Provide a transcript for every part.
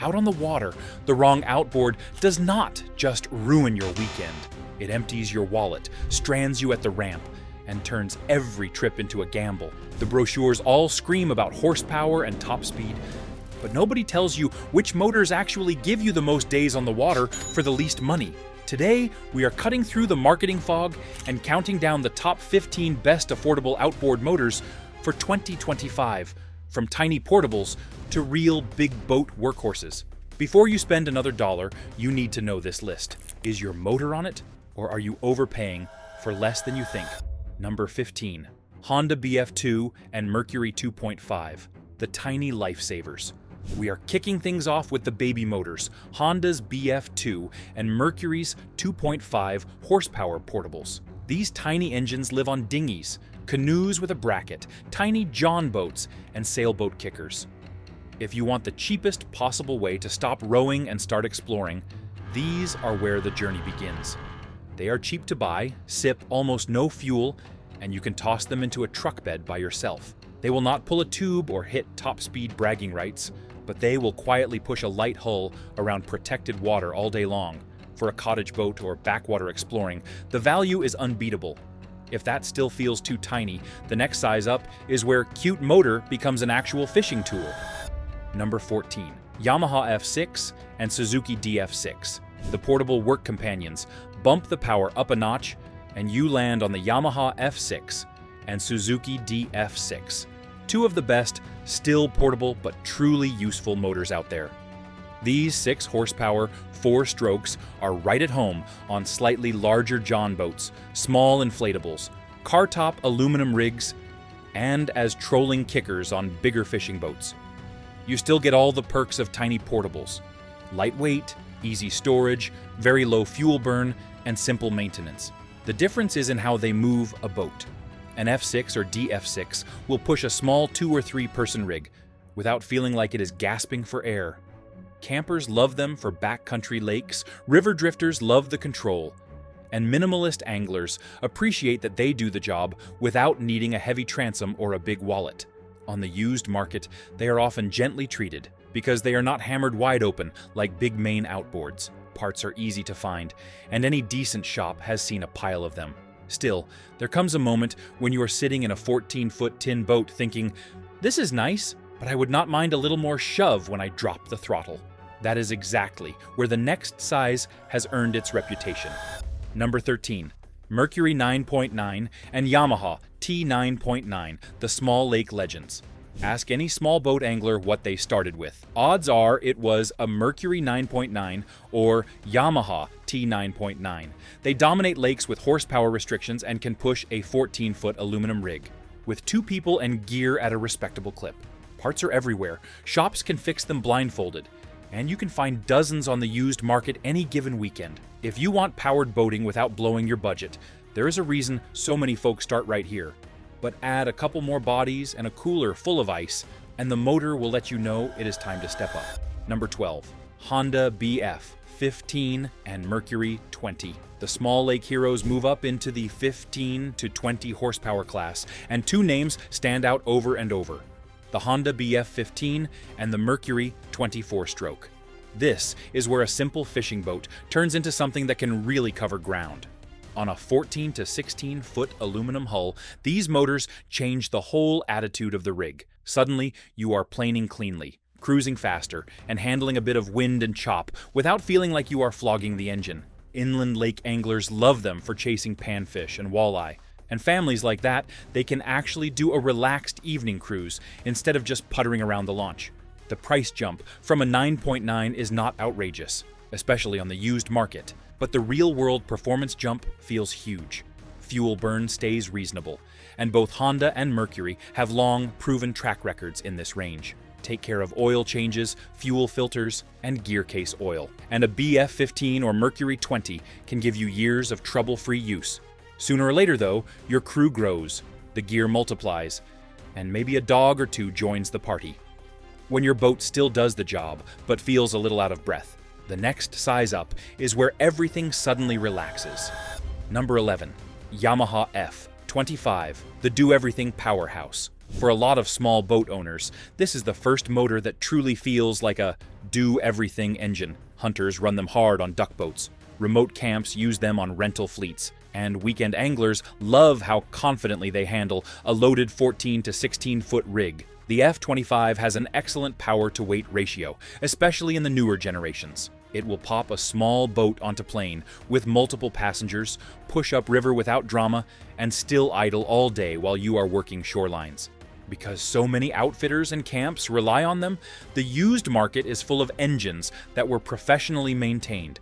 Out on the water, the wrong outboard does not just ruin your weekend. It empties your wallet, strands you at the ramp, and turns every trip into a gamble. The brochures all scream about horsepower and top speed, but nobody tells you which motors actually give you the most days on the water for the least money. Today, we are cutting through the marketing fog and counting down the top 15 best affordable outboard motors for 2025, from tiny portables to real big boat workhorses. Before you spend another dollar, you need to know this list. Is your motor on it, or are you overpaying for less than you think? Number 15. Honda BF2 and Mercury 2.5, the tiny lifesavers. We are kicking things off with the baby motors, Honda's BF2 and Mercury's 2.5 horsepower portables. These tiny engines live on dinghies, canoes with a bracket, tiny john boats, and sailboat kickers. If you want the cheapest possible way to stop rowing and start exploring, these are where the journey begins. They are cheap to buy, sip almost no fuel, and you can toss them into a truck bed by yourself. They will not pull a tube or hit top speed bragging rights, but they will quietly push a light hull around protected water all day long. For a cottage boat or backwater exploring, the value is unbeatable. If that still feels too tiny, the next size up is where cute motor becomes an actual fishing tool. Number 14. Yamaha F6 and Suzuki DF6. The portable work companions. Bump the power up a notch, and you land on the Yamaha F6 and Suzuki DF6. Two of the best, still portable but truly useful motors out there. These 6 horsepower, 4 strokes are right at home on slightly larger john boats, small inflatables, car-top aluminum rigs, and as trolling kickers on bigger fishing boats. You still get all the perks of tiny portables: lightweight, easy storage, very low fuel burn, and simple maintenance. The difference is in how they move a boat. An F6 or DF6 will push a small 2 or 3 person rig without feeling like it is gasping for air. Campers love them for backcountry lakes, river drifters love the control, and minimalist anglers appreciate that they do the job without needing a heavy transom or a big wallet. On the used market, they are often gently treated because they are not hammered wide open like big main outboards. Parts are easy to find, and any decent shop has seen a pile of them. Still, there comes a moment when you are sitting in a 14-foot tin boat thinking, "This is nice, but I would not mind a little more shove when I drop the throttle." That is exactly where the next size has earned its reputation. Number 13. Mercury 9.9 and Yamaha T9.9, the small lake legends. Ask any small boat angler what they started with. Odds are it was a Mercury 9.9 or Yamaha T9.9. They dominate lakes with horsepower restrictions and can push a 14-foot aluminum rig, with 2 people and gear at a respectable clip. Parts are everywhere. Shops can fix them blindfolded, and you can find dozens on the used market any given weekend. If you want powered boating without blowing your budget, there is a reason so many folks start right here. But add a couple more bodies and a cooler full of ice, and the motor will let you know it is time to step up. Number 12. Honda BF 15 and Mercury 20. The small lake heroes move up into the 15 to 20 horsepower class, and 2 names stand out over and over: the Honda BF 15 and the Mercury 24-stroke. This is where a simple fishing boat turns into something that can really cover ground. On a 14 to 16-foot aluminum hull, these motors change the whole attitude of the rig. Suddenly, you are planing cleanly, cruising faster, and handling a bit of wind and chop without feeling like you are flogging the engine. Inland lake anglers love them for chasing panfish and walleye. And families like that, they can actually do a relaxed evening cruise instead of just puttering around the launch. The price jump from a 9.9 is not outrageous, especially on the used market. But the real-world performance jump feels huge. Fuel burn stays reasonable, and both Honda and Mercury have long, proven track records in this range. Take care of oil changes, fuel filters, and gear case oil. And a BF 15 or Mercury 20 can give you years of trouble-free use. Sooner or later, though, your crew grows, the gear multiplies, and maybe a dog or 2 joins the party. When your boat still does the job, but feels a little out of breath, the next size up is where everything suddenly relaxes. Number 11. Yamaha F 25, the do-everything powerhouse. For a lot of small boat owners, this is the first motor that truly feels like a do-everything engine. Hunters run them hard on duck boats. Remote camps use them on rental fleets. And weekend anglers love how confidently they handle a loaded 14 to 16-foot rig. The F-25 has an excellent power-to-weight ratio, especially in the newer generations. It will pop a small boat onto plane with multiple passengers, push upriver without drama, and still idle all day while you are working shorelines. Because so many outfitters and camps rely on them, the used market is full of engines that were professionally maintained,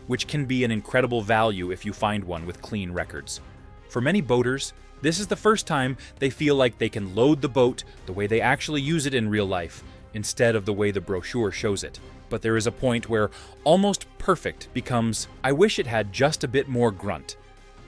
which can be an incredible value if you find one with clean records. For many boaters, this is the first time they feel like they can load the boat the way they actually use it in real life, instead of the way the brochure shows it. But there is a point where almost perfect becomes, I wish it had just a bit more grunt,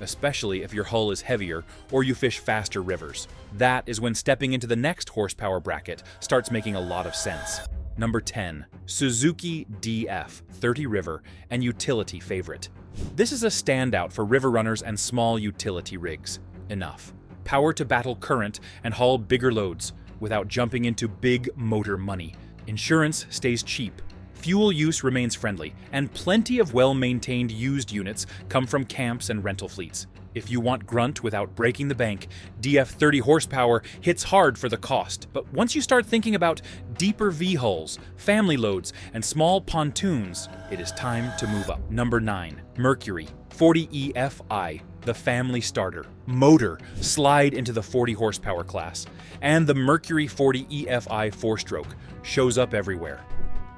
especially if your hull is heavier or you fish faster rivers. That is when stepping into the next horsepower bracket starts making a lot of sense. Number 10. Suzuki DF 30 River and Utility Favorite. This is a standout for river runners and small utility rigs. Enough. Power to battle current and haul bigger loads without jumping into big motor money. Insurance stays cheap. Fuel use remains friendly, and plenty of well-maintained used units come from camps and rental fleets. If you want grunt without breaking the bank, DF 30 horsepower hits hard for the cost. But once you start thinking about deeper V-hulls, family loads, and small pontoons, it is time to move up. Number 9. Mercury 40 EFI, the family starter. Motor slide into the 40 horsepower class, and the Mercury 40 EFI 4-stroke shows up everywhere.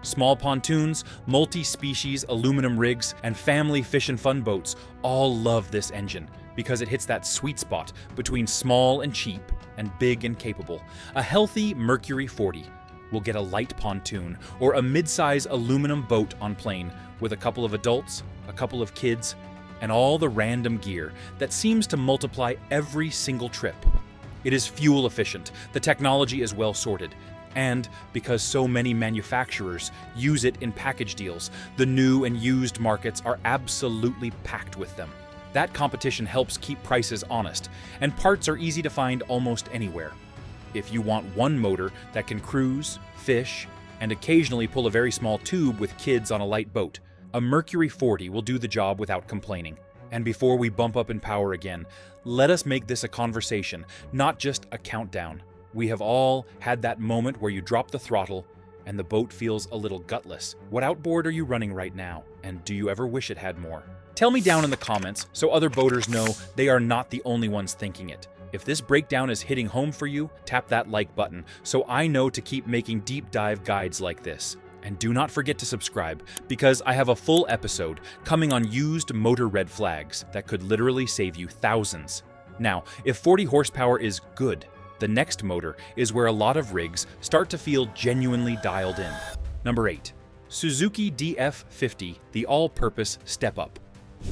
Small pontoons, multi-species aluminum rigs, and family fish and fun boats all love this engine because it hits that sweet spot between small and cheap and big and capable. A healthy Mercury 40 will get a light pontoon or a mid-size aluminum boat on plane with a couple of adults, a couple of kids, and all the random gear that seems to multiply every single trip. It is fuel efficient, the technology is well sorted, and because so many manufacturers use it in package deals, the new and used markets are absolutely packed with them. That competition helps keep prices honest, and parts are easy to find almost anywhere. If you want one motor that can cruise, fish, and occasionally pull a very small tube with kids on a light boat, a Mercury 40 will do the job without complaining. And before we bump up in power again, let us make this a conversation, not just a countdown. We have all had that moment where you drop the throttle and the boat feels a little gutless. What outboard are you running right now? And do you ever wish it had more? Tell me down in the comments so other boaters know they are not the only ones thinking it. If this breakdown is hitting home for you, tap that like button so I know to keep making deep dive guides like this. And do not forget to subscribe, because I have a full episode coming on used motor red flags that could literally save you thousands. Now, if 40 horsepower is good, the next motor is where a lot of rigs start to feel genuinely dialed in. Number 8. Suzuki DF50, the all-purpose step-up.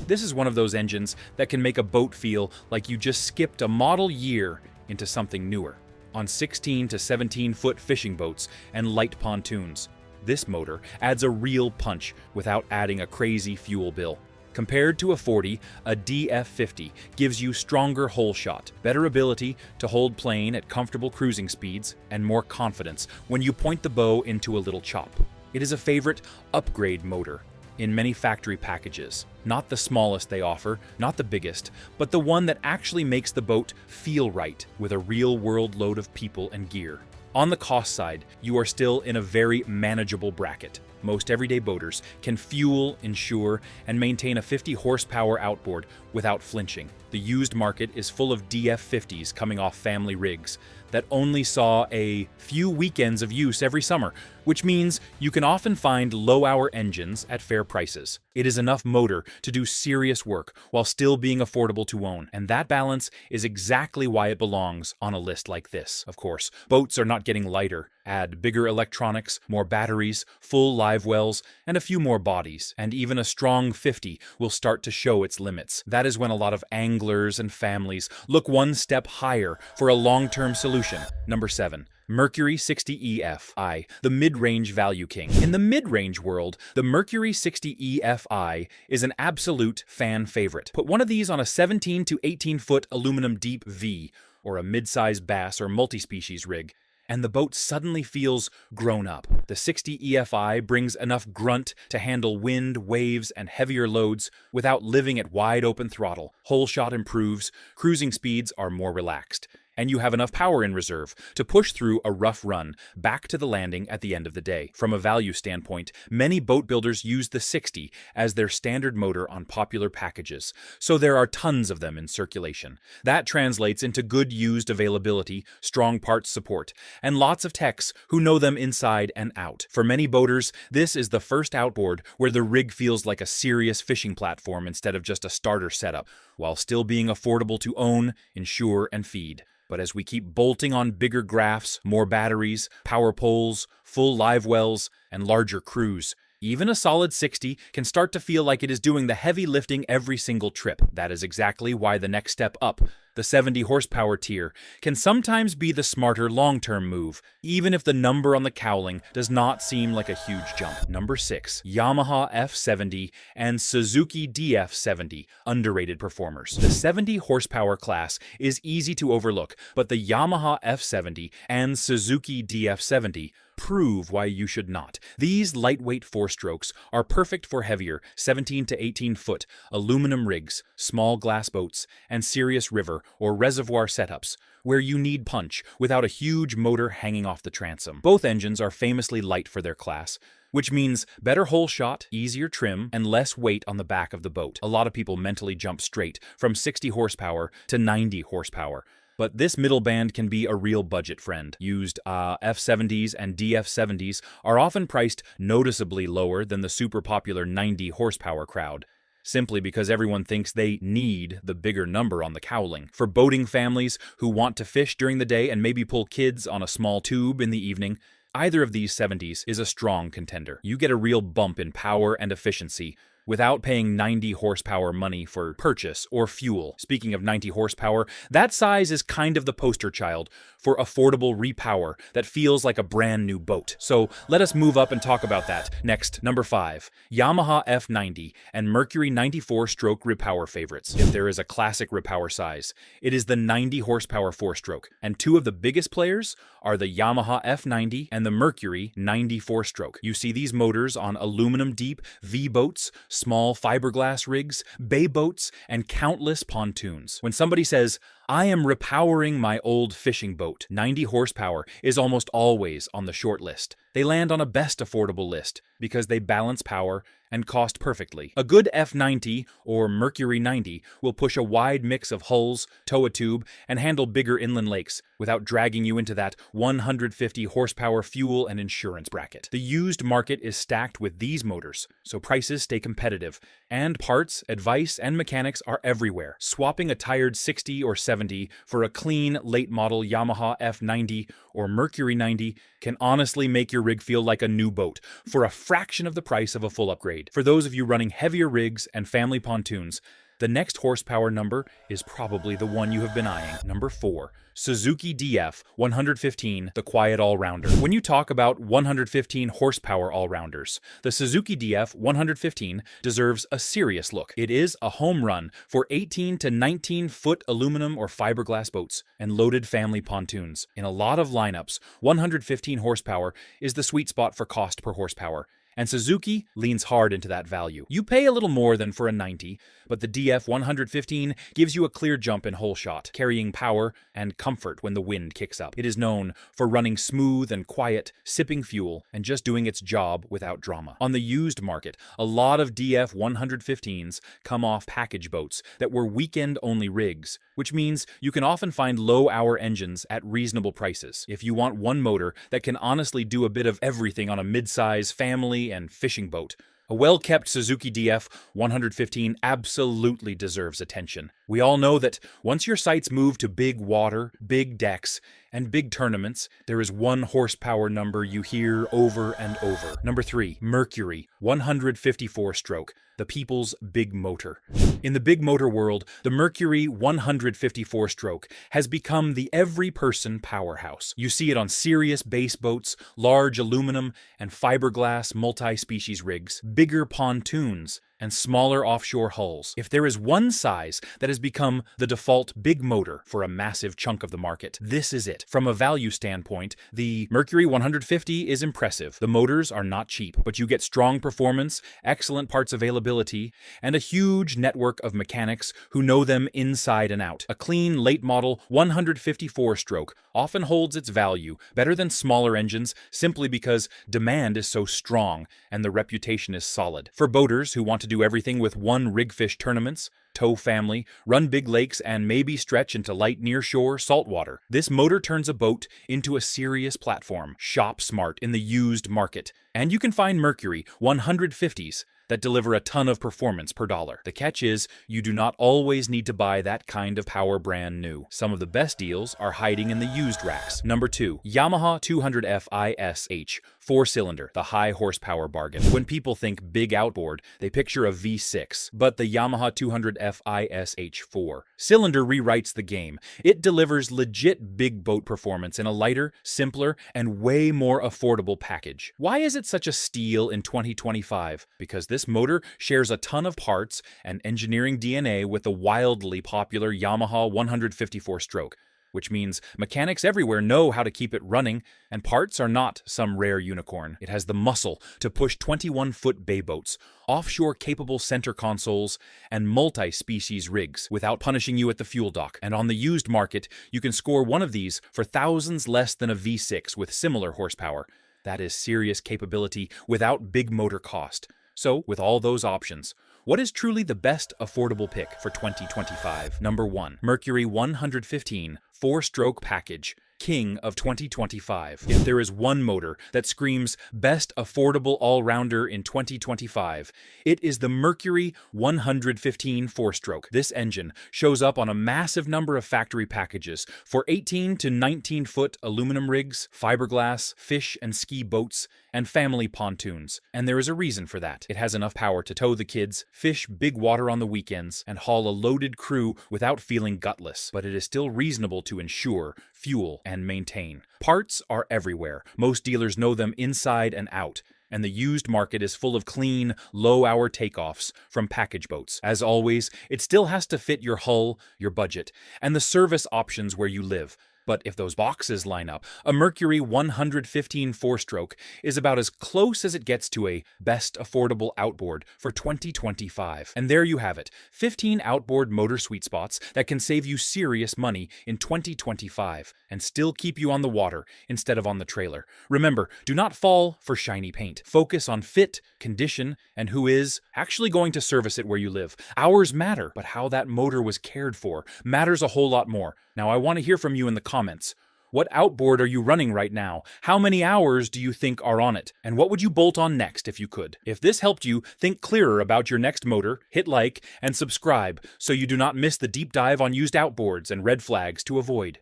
This is one of those engines that can make a boat feel like you just skipped a model year into something newer. On 16 to 17-foot fishing boats and light pontoons, this motor adds a real punch without adding a crazy fuel bill. Compared to a 40, a DF50 gives you stronger hole shot, better ability to hold plane at comfortable cruising speeds, and more confidence when you point the bow into a little chop. It is a favorite upgrade motor in many factory packages. Not the smallest they offer, not the biggest, but the one that actually makes the boat feel right with a real-world load of people and gear. On the cost side, you are still in a very manageable bracket. Most everyday boaters can fuel, insure, and maintain a 50 horsepower outboard without flinching. The used market is full of DF50s coming off family rigs that only saw a few weekends of use every summer, which means you can often find low-hour engines at fair prices. It is enough motor to do serious work while still being affordable to own, and that balance is exactly why it belongs on a list like this. Of course, boats are not getting lighter. Add bigger electronics, more batteries, full live wells, and a few more bodies, and even a strong 50 will start to show its limits. That is when a lot of anglers and families look one step higher for a long-term solution. Number 7. Mercury 60 EFI, the mid-range value king. In the mid-range world, the Mercury 60 EFI is an absolute fan favorite. Put one of these on a 17 to 18-foot aluminum deep V, or a mid-size bass or multi-species rig, and the boat suddenly feels grown up. The 60 EFI brings enough grunt to handle wind, waves, and heavier loads without living at wide open throttle. Hole shot improves, cruising speeds are more relaxed, and you have enough power in reserve to push through a rough run back to the landing at the end of the day. From a value standpoint, many boat builders use the 60 as their standard motor on popular packages, so there are tons of them in circulation. That translates into good used availability, strong parts support, and lots of techs who know them inside and out. For many boaters, this is the first outboard where the rig feels like a serious fishing platform instead of just a starter setup, while still being affordable to own, insure, and feed. But as we keep bolting on bigger graphs, more batteries, power poles, full live wells, and larger crews, even a solid 60 can start to feel like it is doing the heavy lifting every single trip. That is exactly why the next step up, the 70 horsepower tier, can sometimes be the smarter long-term move, even if the number on the cowling does not seem like a huge jump. Number 6. Yamaha F70 and Suzuki DF70, underrated performers. The 70 horsepower class is easy to overlook, but the Yamaha F70 and Suzuki DF70 prove why you should not. These lightweight four-strokes are perfect for heavier 17 to 18 foot aluminum rigs, small glass boats, and serious river or reservoir setups where you need punch without a huge motor hanging off the transom. Both engines are famously light for their class, which means better hole shot, easier trim, and less weight on the back of the boat. A lot of people mentally jump straight from 60 horsepower to 90 horsepower. But this middle band can be a real budget friend. Used F70s and DF70s are often priced noticeably lower than the super popular 90 horsepower crowd, simply because everyone thinks they need the bigger number on the cowling. For boating families who want to fish during the day and maybe pull kids on a small tube in the evening, either of these 70s is a strong contender. You get a real bump in power and efficiency without paying 90 horsepower money for purchase or fuel. Speaking of 90 horsepower, that size is kind of the poster child for affordable repower that feels like a brand new boat. So let us move up and talk about that. Next, number 5, Yamaha F90 and Mercury 94-stroke Repower favorites. If there is a classic Repower size, it is the 90 horsepower 4-stroke, and two of the biggest players are the Yamaha F90 and the Mercury 94-stroke. You see these motors on aluminum deep V-boats, small fiberglass rigs, bay boats, and countless pontoons. When somebody says, "I am repowering my old fishing boat," 90 horsepower is almost always on the short list. They land on a best affordable list because they balance power and cost perfectly. A good F90 or Mercury 90 will push a wide mix of hulls, tow a tube, and handle bigger inland lakes without dragging you into that 150 horsepower fuel and insurance bracket. The used market is stacked with these motors, so prices stay competitive, and parts, advice, and mechanics are everywhere. Swapping a tired 60 or 70 for a clean, late-model Yamaha F90 or Mercury 90 can honestly make your rig feel like a new boat for a fraction of the price of a full upgrade. For those of you running heavier rigs and family pontoons, the next horsepower number is probably the one you have been eyeing. Number 4, Suzuki DF 115, the quiet all-rounder. When you talk about 115 horsepower all-rounders, the Suzuki DF 115 deserves a serious look. It is a home run for 18 to 19 foot aluminum or fiberglass boats and loaded family pontoons. In a lot of lineups, 115 horsepower is the sweet spot for cost per horsepower, and Suzuki leans hard into that value. You pay a little more than for a 90, but the DF 115 gives you a clear jump in hole shot, carrying power and comfort when the wind kicks up. It is known for running smooth and quiet, sipping fuel, and just doing its job without drama. On the used market, a lot of DF 115s come off package boats that were weekend-only rigs, which means you can often find low-hour engines at reasonable prices. If you want one motor that can honestly do a bit of everything on a mid-size family and fishing boat, a well-kept Suzuki DF 115 absolutely deserves attention. We all know that once your sights move to big water, big decks, and big tournaments, there is one horsepower number you hear over and over. Number 3, Mercury 154-stroke, the people's big motor. In the big motor world, the Mercury 154-stroke has become the every-person powerhouse. You see it on serious base boats, large aluminum and fiberglass multi-species rigs, bigger pontoons, and smaller offshore hulls. If there is one size that has become the default big motor for a massive chunk of the market, this is it. From a value standpoint, the Mercury 150 is impressive. The motors are not cheap, but you get strong performance, excellent parts availability, and a huge network of mechanics who know them inside and out. A clean, late-model 154-stroke often holds its value better than smaller engines simply because demand is so strong and the reputation is solid. For boaters who want to do everything with one rigfish tournaments, tow family, run big lakes, and maybe stretch into light nearshore saltwater, this motor turns a boat into a serious platform. Shop smart in the used market, and you can find Mercury 150s that deliver a ton of performance per dollar. The catch is, you do not always need to buy that kind of power brand new. Some of the best deals are hiding in the used racks. Number 2. Yamaha 200F ISH 4-cylinder, the high horsepower bargain. When people think big outboard, they picture a V6, but the Yamaha 200F ISH 4-cylinder rewrites the game. It delivers legit big boat performance in a lighter, simpler, and way more affordable package. Why is it such a steal in 2025? Because this motor shares a ton of parts and engineering DNA with the wildly popular Yamaha 154-stroke, which means mechanics everywhere know how to keep it running, and parts are not some rare unicorn. It has the muscle to push 21-foot bay boats, offshore-capable center consoles, and multi-species rigs without punishing you at the fuel dock. And on the used market, you can score one of these for thousands less than a V6 with similar horsepower. That is serious capability without big motor cost. So, with all those options, what is truly the best affordable pick for 2025? Number 1. Mercury 115 4-stroke package, king of 2025. If there is one motor that screams best affordable all-rounder in 2025, it is the Mercury 115 4-stroke. This engine shows up on a massive number of factory packages for 18 to 19-foot aluminum rigs, fiberglass, fish and ski boats, and family pontoons. And there is a reason for that. It has enough power to tow the kids, fish big water on the weekends, and haul a loaded crew without feeling gutless. But it is still reasonable to insure, fuel, and maintain. Parts are everywhere. Most dealers know them inside and out. And the used market is full of clean, low-hour takeoffs from package boats. As always, it still has to fit your hull, your budget, and the service options where you live. But if those boxes line up, a Mercury 115 4-stroke is about as close as it gets to a best affordable outboard for 2025. And there you have it, 15 outboard motor sweet spots that can save you serious money in 2025 and still keep you on the water instead of on the trailer. Remember, do not fall for shiny paint. Focus on fit, condition, and who is actually going to service it where you live. Hours matter, but how that motor was cared for matters a whole lot more. Now, I want to hear from you in the comments. What outboard are you running right now? How many hours do you think are on it? And what would you bolt on next if you could? If this helped you think clearer about your next motor, hit like and subscribe so you do not miss the deep dive on used outboards and red flags to avoid.